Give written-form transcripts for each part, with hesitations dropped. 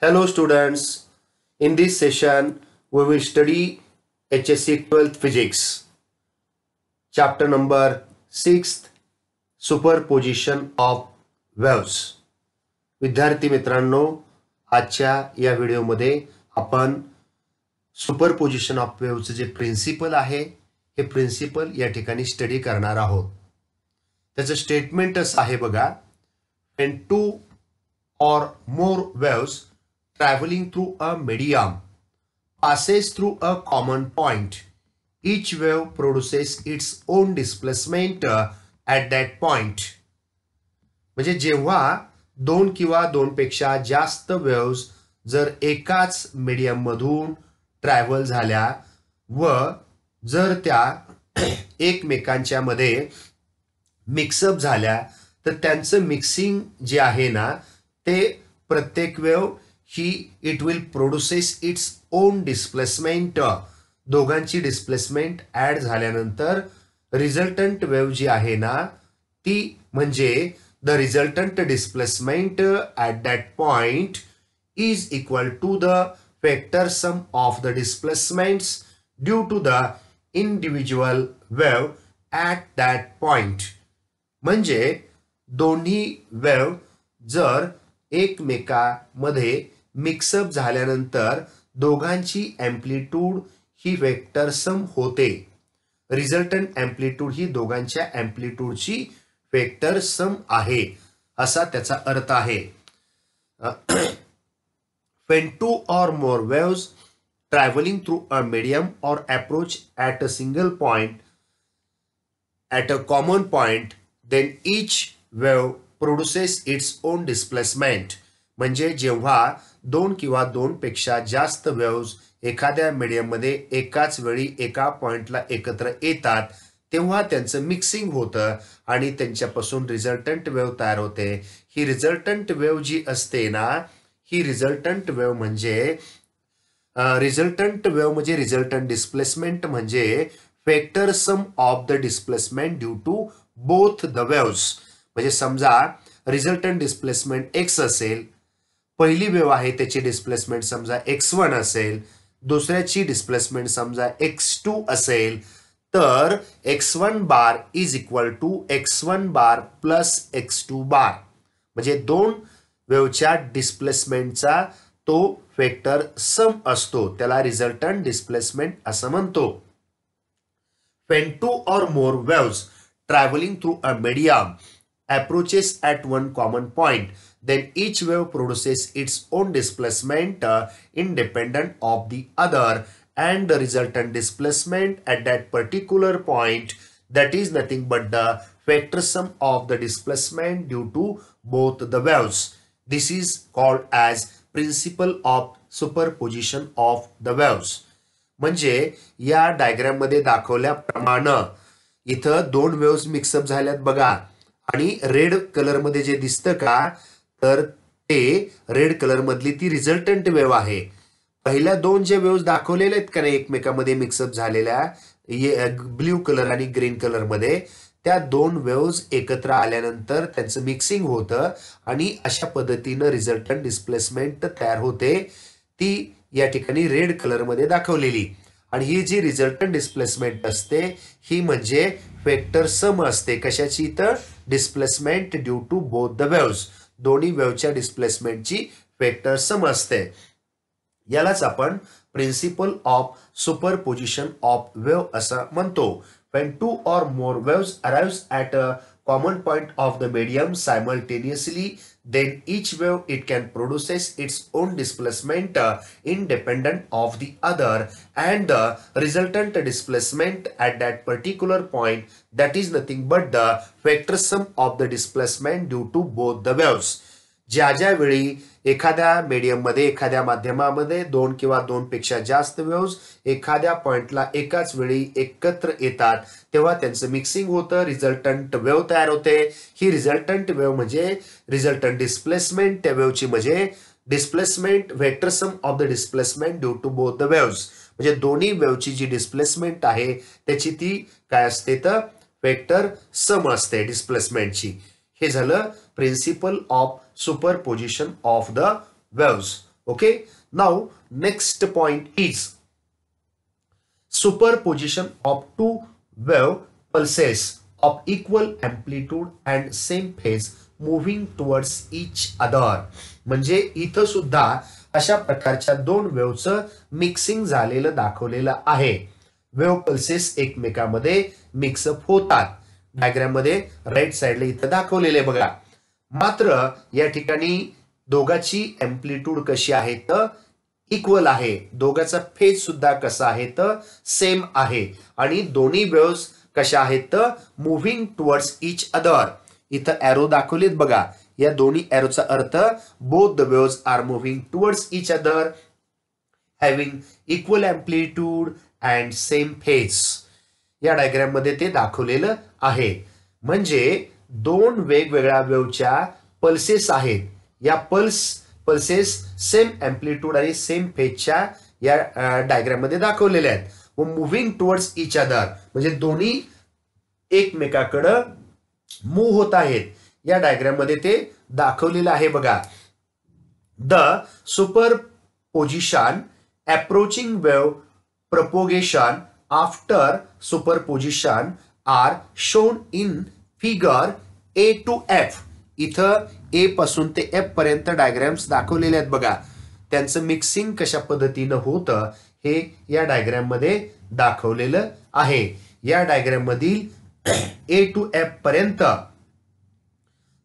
Hello students, in this session we will study HSC 12th Physics, chapter number 6th, Superposition of Waves. विद्यार्थी मित्रांनो, आजच्या या व्हिडिओमध्ये आपण सुपरपोजिशन ऑफ वेव्हचे जे प्रिन्सिपल आहे हे प्रिन्सिपल या ठिकाणी स्टडी करणार आहोत. त्याचं स्टेटमेंट असं आहे बघा, when two or more waves traveling through a medium passes through a common point, each wave produces its own displacement at that point. म्हणजे जेव्हा दोन किंवा दोनपेक्षा जास्त वेव्स जर एकाच मीडियम मधून ट्रॅव्हल झाल्या व जर त्या एकमेकांच्या मध्ये मिक्सअप झाल्या तर त्यांचं मिक्सिंग जे आहे ना ते प्रत्येक वेव्ह ही it will produces its own displacement. दोघांची डिस्प्लेसमेंट ऍड झाल्यानंतर रिझल्टंट वेव्ह जी आहे ना ती म्हणजे the resultant displacement at that point is equal to the vector sum of the displacements due to the individual wave at that point. म्हणजे दोन्ही wave जर एकमेकांमध्ये मिक्सअप झाल्यानंतर दोघांची एम्प्लिट्यूड ही वेक्टर सम होते. रिझल्टंट एम्प्लिट्यूड ही दोघांच्या एम्प्लिट्यूडची वेक्टर सम आहे असा त्याचा अर्थ आहे. When two or more waves traveling through a medium or approach at a single point at a common point, then each wave produces its own displacement. म्हणजे जेव्हा दोन किंवा दोन पेक्षा जास्त वेव्स एखाद्या मीडियम मध्ये एकाच वेळी एका पॉइंटला एकत्र येतात तेव्हा त्यांचं मिक्सिंग होतं आणि त्यांच्यापासून रिझल्टंट वेव्ह तयार होते. ही रिझल्टंट वेव्ह जी असते ना ही रिझल्टंट वेव्ह म्हणजे रिझल्टंट डिस्प्लेसमेंट म्हणजे vector sum of the displacement due to both the waves. म्हणजे समजा रिझल्टंट डिस्प्लेसमेंट एक्स असेल, पहिली वेव्ह आहे त्याची डिस्प्लेसमेंट समजा x1 असेल, दुसऱ्याची डिस्प्लेसमेंट समजा x2 असेल, तर x1 bar is equal to x1 bar plus x2 bar. म्हणजे दोन वेव्हच्या डिस्प्लेसमेंटचा तो वेक्टर सम असतो, त्याला रिझल्टंट डिस्प्लेसमेंट असं म्हणतो. When two or more waves traveling through a medium approaches at one common point, then each wave produces its own displacement independent of the other, and the resultant displacement at that particular point, that is nothing but the vector sum of the displacement due to both the waves. This is called as principle of superposition of the waves. म्हणजे या diagram मध्ये दाखवल्याप्रमाणे इथं दोन waves mix up झाल्यात बघा आणि red colour मध्ये जे दिसतं का तर ते रेड कलर मधली ती रिझल्टंट वेव्ह आहे. पहिल्या दोन जे वेव्स दाखवलेले आहेत का नाही एकमेकांमध्ये मिक्सअप झालेल्या ब्ल्यू कलर आणि ग्रीन कलर मध्ये, त्या दोन वेव्स एकत्र आल्यानंतर त्यांचं मिक्सिंग होतं आणि अशा पद्धतीनं रिझल्टंट डिस्प्लेसमेंट तयार होते. ती या ठिकाणी रेड कलर मध्ये दाखवलेली. आणि ही जी रिझल्टंट डिस्प्लेसमेंट असते ही म्हणजे वेक्टर सम असते. कशाची? तर displacement due to both the waves. दोन्ही वेव्हच्या डिस्प्लेसमेंटची वेक्टर सम असते. यालाच आपण principle of superposition of wave असं म्हणतो. When two or more waves arrives at a common point of the medium simultaneously, then each wave it can produces its own displacement independent of the other, and the resultant displacement at that particular point, that is nothing but the vector sum of the displacement due to both the waves. ज्या ज्या वेळी एखाद्या medium मध्ये एखाद्या माध्यमामध्ये दोन किंवा दोन पेक्षा जास्त वेव्स एखाद्या पॉइंटला एकाच वेळी एकत्र येतात तेव्हा त्यांचं मिक्सिंग होतं, रिझल्टंट वेव्ह तयार होते. ही रिझल्टंट वेव्ह म्हणजे रिझल्टंट डिस्प्लेसमेंट त्या वेव्हची म्हणजे displacement vector sum of the displacement due to both the waves. म्हणजे दोन्ही वेव्हची जी डिस्प्लेसमेंट आहे त्याची ती काय असते तर वेक्टर सम असते डिस्प्लेसमेंटची. हे झालं principle of superposition of the waves. Okay, now next point is superposition of two wave pulses of equal amplitude and same phase moving towards each other. म्हणजे इथं सुद्धा अशा प्रकारच्या दोन वेव्हचं मिक्सिंग झालेलं दाखवलेलं आहे. वेव्ह पल्सेस एकमेकांमध्ये मिक्सअप होतात. डायग्राम मध्ये राईट साइडला इथं दाखवलेले बघा. मात्र या ठिकाणी दोघांची एम्प्लिट्यूड कशी आहे तर इक्वल आहे. दोघांचा फेज सुद्धा कसा आहे तर सेम आहे आणि दोन्ही वेव्स कशा आहेत तर मुव्हिंग टुवर्ड्स इच अदर. इथं एरो दाखवलेत बघा. या दोन्ही एरोचा अर्थ both the waves are moving towards each other having equal amplitude and same phase. या डायग्राम मध्ये ते दाखवलेलं आहे. म्हणजे दोन वेगवेगळ्या वेव्हच्या पल्सेस आहेत. या पल्सेस सेम एम्प्लिट्यूड आणि सेम फेजच्या या डायग्राम मध्ये दाखवलेले आहेत व मुव्हिंग टुवर्ड्स इच अदर म्हणजे दोन्ही एकमेकाकडे मूव्ह होत आहेत. या डायग्राम मध्ये ते दाखवलेलं आहे बघा. The superposition approaching wave propagation after superposition are shown in figure A to F. इथं ए पासून ते एफ पर्यंत डायग्राम्स दाखवलेले आहेत बघा. त्यांचं मिक्सिंग कशा पद्धतीनं होतं हे या डायग्राम मध्ये दाखवलेलं आहे. या डायग्राम मधील ए टू एफ पर्यंत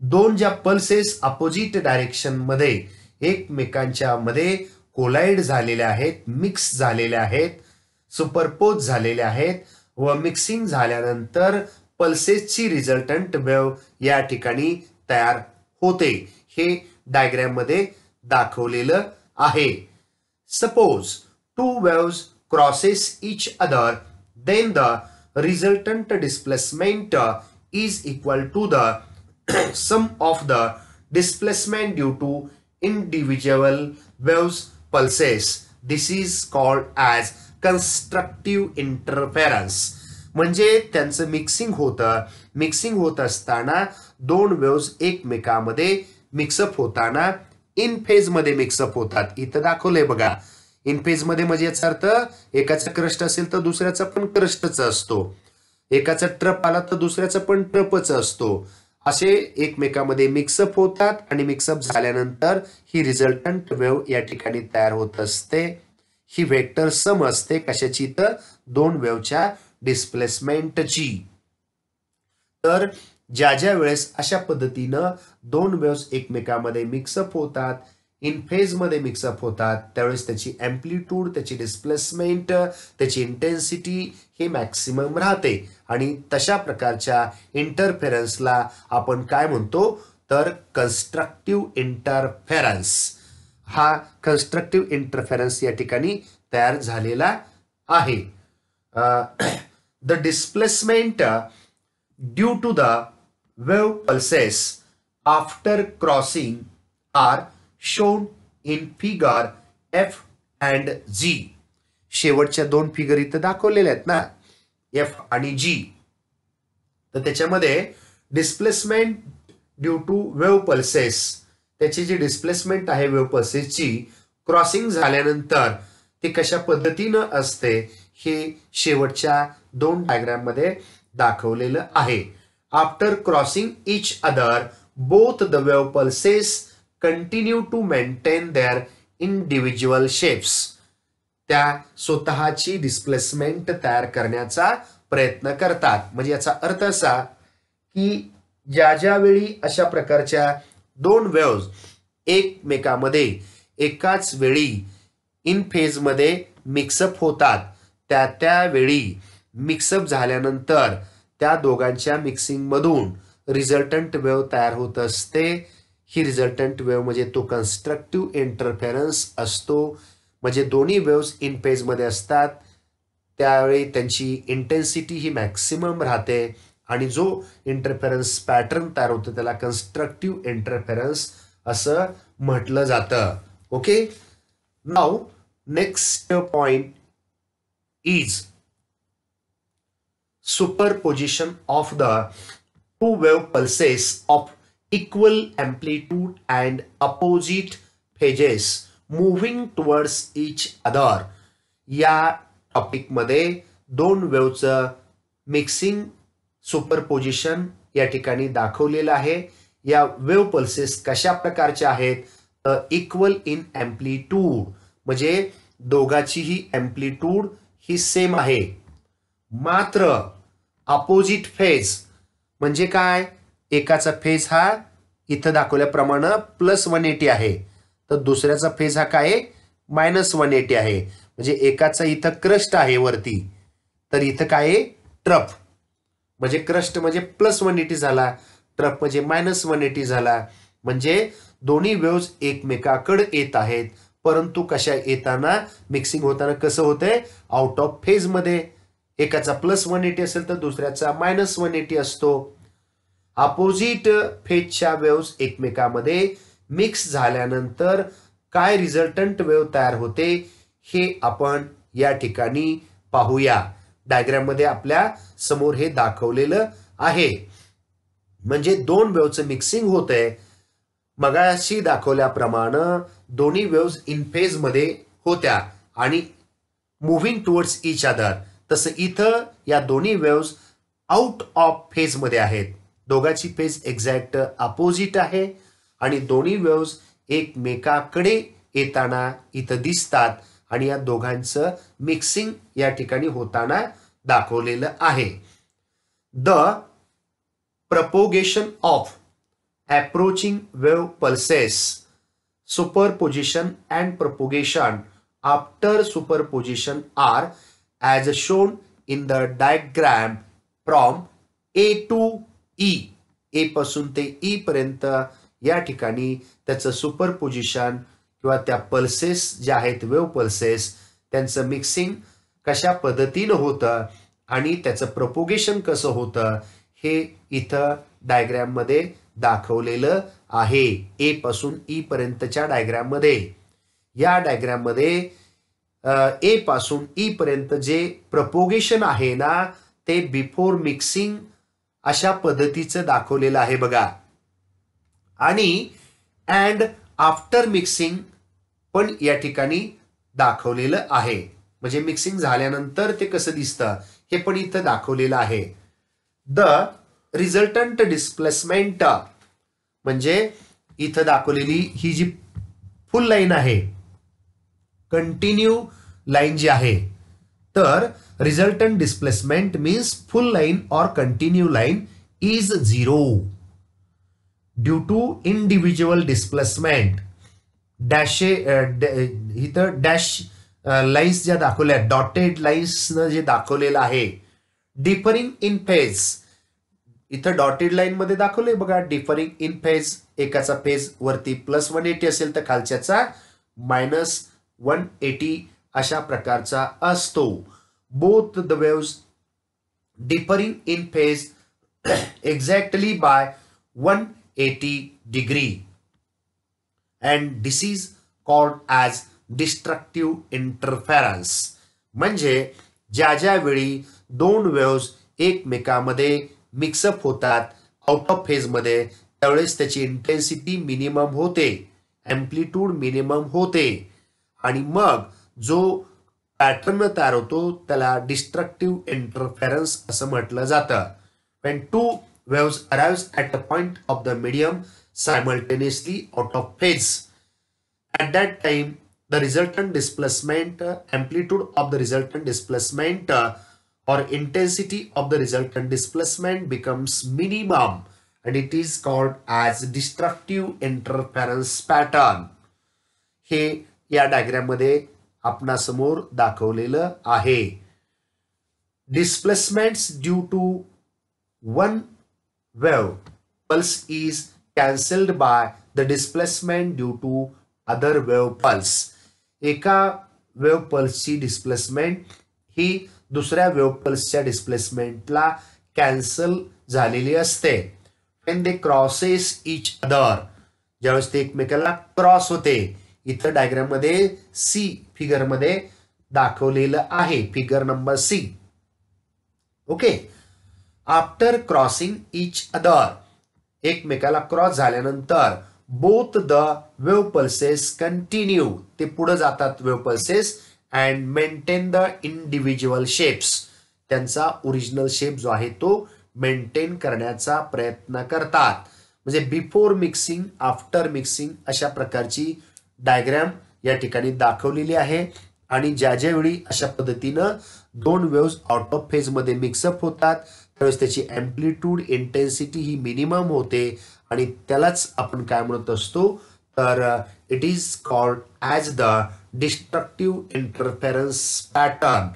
दोन ज्या पल्सेस अपोजिट डायरेक्शन मध्ये एकमेकांच्या मध्ये कोलाइड झालेल्या आहेत, मिक्स झालेल्या आहेत, सुपरपोज झालेल्या आहेत व मिक्सिंग झाल्यानंतर पल्सेसची रिझल्टंट वेव्ह या ठिकाणी तयार होते. हे डायग्राम मध्ये दाखवलेलं आहे. Suppose two waves crosses each other then the resultant displacement is equal to the sum of the displacement due to individual waves pulses. This is called as constructive interference. म्हणजे त्यांचं मिक्सिंग होत असताना दोन waves एकमेकांमध्ये mix up होताना in phase मध्ये mix up होतात. इथं दाखवलंय बघा. इन फेज मध्ये म्हणजे याचा अर्थ एकाचा क्रस्ट असेल तर दुसऱ्याचा पण क्रस्टच असतो. एकाचा ट्रप आला तर दुसऱ्याचा पण ट्रपच असतो. असे एकमेकांमध्ये मिक्सअप होतात आणि मिक्सअप झाल्यानंतर ही रिझल्टंट वेव्ह या ठिकाणी तयार होत असते. ही वेक्टर सम असते कशाची तर दोन वेव्हच्या डिस्प्लेसमेंटची. तर ज्या वेळेस अशा पद्धतीनं दोन वेव्स एकमेकांमध्ये मिक्सअप होतात, इन फेज मध्ये मिक्सअप होतात, त्यावेळेस त्याची एम्प्लिट्यूड, त्याची डिस्प्लेसमेंट, त्याची इंटेन्सिटी हे मॅक्सिमम राहते आणि तशा प्रकारच्या इंटरफेरन्सला आपण काय म्हणतो तर कन्स्ट्रक्टिव्ह इंटरफेरन्स. हा कन्स्ट्रक्टिव्ह इंटरफेरन्स या ठिकाणी तयार झालेला आहे. The displacement due to the wave pulses after crossing are shown in figure F and G. शेवटच्या दोन फिगर इथं दाखवलेल्या आहेत ना, F आणि G. तर त्याच्यामध्ये displacement due to wave pulses, त्याची जी डिस्प्लेसमेंट आहे वेव्ह पल्सेसची क्रॉसिंग झाल्यानंतर ते कशा पद्धतीनं असते हे शेवटच्या दोन डायग्राम मध्ये दाखवलेलं आहे. After crossing each other both the wave pulses continue to maintain their individual shapes. त्या स्वतःची डिस्प्लेसमेंट तयार करण्याचा प्रयत्न करतात. म्हणजे याचा अर्थ असा की ज्या वेळी अशा प्रकारच्या दोन वेव्स एकमेकांमध्ये एकाच वेळी इन फेज मध्ये मिक्सअप होतात, त्यावेळी मिक्सअप झाल्यानंतर त्या दोघांच्या मिक्सिंग मधून रिझल्टंट वेव्ह तयार होत असते. ही रिझल्टंट वेव्ह म्हणजे तो कन्स्ट्रक्टिव्ह इंटरफेरन्स असतो. म्हणजे दोन्ही वेव्स इन फेज मध्ये असतात, त्यावेळी त्यांची इंटेन्सिटी ही मॅक्सिमम राहते आणि जो इंटरफेरन्स पॅटर्न तयार होतो त्याला कन्स्ट्रक्टिव्ह इंटरफेरन्स असं म्हटलं जातं. Okay, now next point is superposition of the two wave pulses of equal amplitude and opposite phases moving towards each other या टॉपिकमध्ये दोन वेव्हचं मिक्सिंग सुपरपोजिशन या ठिकाणी दाखवलेलं आहे. या वेव्ह पल्सेस कशा प्रकारच्या आहेत इक्वल इन एम्प्लिट्यूड म्हणजे दोघाचीही एम्प्लिट्यूड ही सेम आहे, मात्र अपोजिट फेज म्हणजे काय, एकाचा फेज हा इथं दाखवल्याप्रमाणे +180 आहे तर दुसऱ्याचा फेज हा काय -180 आहे. म्हणजे एकाचा इथं क्रस्ट आहे वरती तर इथं काय ट्रफ म्हणजे क्रस्ट म्हणजे +180 झाला, ट्रफ म्हणजे -180 झाला. म्हणजे दोन्ही वेव्हज एकमेकाकडे येत आहेत परंतु कशा येताना मिक्सिंग होताना कसं होतंय आउट ऑफ फेज मध्ये. एकाचा +180 असेल तर दुसऱ्याचा -180 असतो. अपोजिट फेजच्या वेव्हज एकमेकामध्ये मिक्स झाल्यानंतर काय रिझल्टंट वेव्ह तयार होते हे आपण या ठिकाणी पाहूया. डायग्राम मध्ये आपल्या समोर हे दाखवलेलं आहे. म्हणजे दोन वेव्हचं मिक्सिंग होतंय. मगाशी दाखवल्याप्रमाणे दोन्ही वेव्हज इन फेज मध्ये होत्या आणि मुव्हिंग टुवर्ड्स इच अदर. तसं इथं या दोन्ही वेव्हज आउट ऑफ फेज मध्ये आहेत. दोघांची फेज एक्झॅक्ट अपोजिट आहे आणि दोन्ही वेव्हज एकमेकाकडे येताना इथं दिसतात आणि या दोघांचं मिक्सिंग या ठिकाणी होताना दाखवलेलं आहे. The propagation of approaching wave pulses, superposition and propagation after superposition are as shown in the diagram from A to E. A पासून ते E पर्यंत या ठिकाणी त्याचं सुपरपोजिशन किंवा त्या पल्सेस ज्या आहेत वेव्ह पल्सेस त्यांचं मिक्सिंग कशा पद्धतीनं होतं आणि त्याचं प्रोपोगेशन कसं होतं हे इथं डायग्राम मध्ये दाखवलेलं आहे. ए पासून ई पर्यंतच्या डायग्राम मध्ये. या डायग्राम मध्ये ए पासून ई पर्यंत जे प्रोपोगेशन आहे ना ते बिफोर मिक्सिंग अशा पद्धतीचं दाखवलेलं आहे बघा. आणि अँड आफ्टर मिक्सिंग पण या ठिकाणी दाखवलेलं आहे. म्हणजे मिक्सिंग झाल्यानंतर ते कसं दिसतं हे पण इथं दाखवलेलं आहे. द रिझल्टंट डिस्प्लेसमेंट म्हणजे इथं दाखवलेली ही जी फुल लाईन आहे कंटिन्यू लाईन जी आहे तर resultant displacement means full line और continue line is 0 due to individual displacement. इथं डॅश लाईन्स ज्या दाखवल्या डॉटेड लाईन्स जे दाखवलेलं आहे. डिफरिंग इन फेज इथं डॉटेड लाईन मध्ये दाखवलंय बघा. डिफरिंग इन फेज एकाचा फेज वरती +180 असेल तर खालच्याचा -180 अशा प्रकारचा असतो. Both the waves differing in phase exactly by 180 degree and this is called as destructive interference. म्हणजे ज्या वेळी दोन वेव्हज एकमेकामध्ये मिक्सअप होतात आउट ऑफ फेज मध्ये त्यावेळेस त्याची इंटेन्सिटी मिनिमम होते, एम्प्लिट्यूड मिनिमम होते आणि मग जो पॅटर्न तयार होतो त्याला डिस्ट्रक्टिव्ह इंटरफेरन्स असं म्हटलं जातं. when two waves arrives at a point of the medium simultaneously out of phase, at that time the resultant displacement amplitude of the resultant displacement or intensity of the resultant displacement becomes minimum and it is called as destructive interference pattern. हे या diagram मध्ये आपणासमोर दाखवलेलं आहे. Displacements due to one wave pulse is cancelled by the displacement due to other wave pulse. एका wave पल्सची displacement ही दुसऱ्या wave पल्सच्या डिस्प्लेसमेंटला cancel झालेली असते. when they crosses each other ज्यावेळेस ते एकमेकाला क्रॉस होते. इथं डायग्राम मध्ये सी फिगर मध्ये दाखवलेलं आहे, figure number C. Okay. After crossing each other एकमेकाला क्रॉस झाल्यानंतर both the wave pulses continue, ते पुढे जातात wave pulses, and maintain the individual shapes, त्यांचा ओरिजिनल शेप जो आहे तो मेंटेन करण्याचा प्रयत्न करतात. म्हणजे बिफोर मिक्सिंग, आफ्टर मिक्सिंग अशा प्रकारची डायग्राम या ठिकाणी दाखवलेली आहे. आणि ज्या वेळी अशा पद्धतीनं दोन वेव्स आउट ऑफ फेज मध्ये मिक्सअप होतात त्यावेळेस त्याची अँप्लिट्यूड इंटेन्सिटी ही मिनिमम होते आणि त्यालाच आपण काय म्हणत असतो तर it is called as the destructive interference pattern.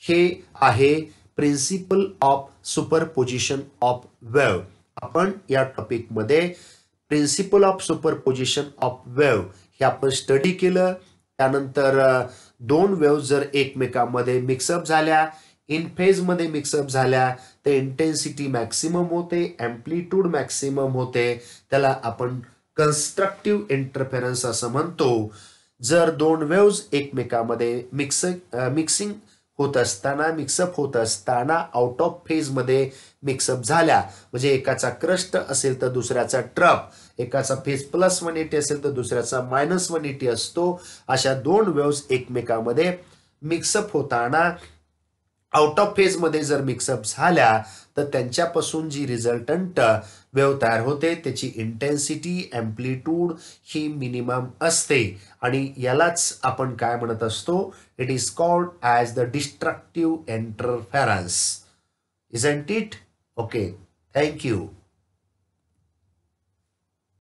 हे आहे principle of superposition of wave. आपण या टॉपिकमध्ये principle of superposition of wave हे आपण स्टडी केलं. त्यानंतर दोन वेव्ह जर एकमेकांमध्ये मिक्सअप झाल्या, इन फेज मध्ये मिक्सअप झाल्या, तर इंटेन्सिटी मॅक्सिमम होते, अँप्लिट्यूड मॅक्सिमम होते, त्याला आपण कन्स्ट्रक्टिव्ह इंटरफेरन्स असं म्हणतो. जर दोन वेव्ज एकमेकांमध्ये मिक्सिंग होत असताना, मिक्सअप होत असताना आउट ऑफ फेज मध्ये मिक्सअप झाल्या, म्हणजे एकाचा क्रस्ट असेल तर दुसऱ्याचा ट्रफ, एकाचा फेज +180 असेल तर दुसऱ्याचा -180 असतो. अशा दोन वेव्स एकमेकांमध्ये मिक्सअप होताना आउट ऑफ फेज मध्ये जर मिक्सअप झाल्या तर त्यांच्यापासून जी रिझल्टंट वेव्ह तयार होते त्याची इंटेन्सिटी, अँप्लिट्यूड ही मिनिमम असते आणि यालाच आपण काय म्हणत असतो, it is called as the destructive interference. Isn't it? Okay, thank you.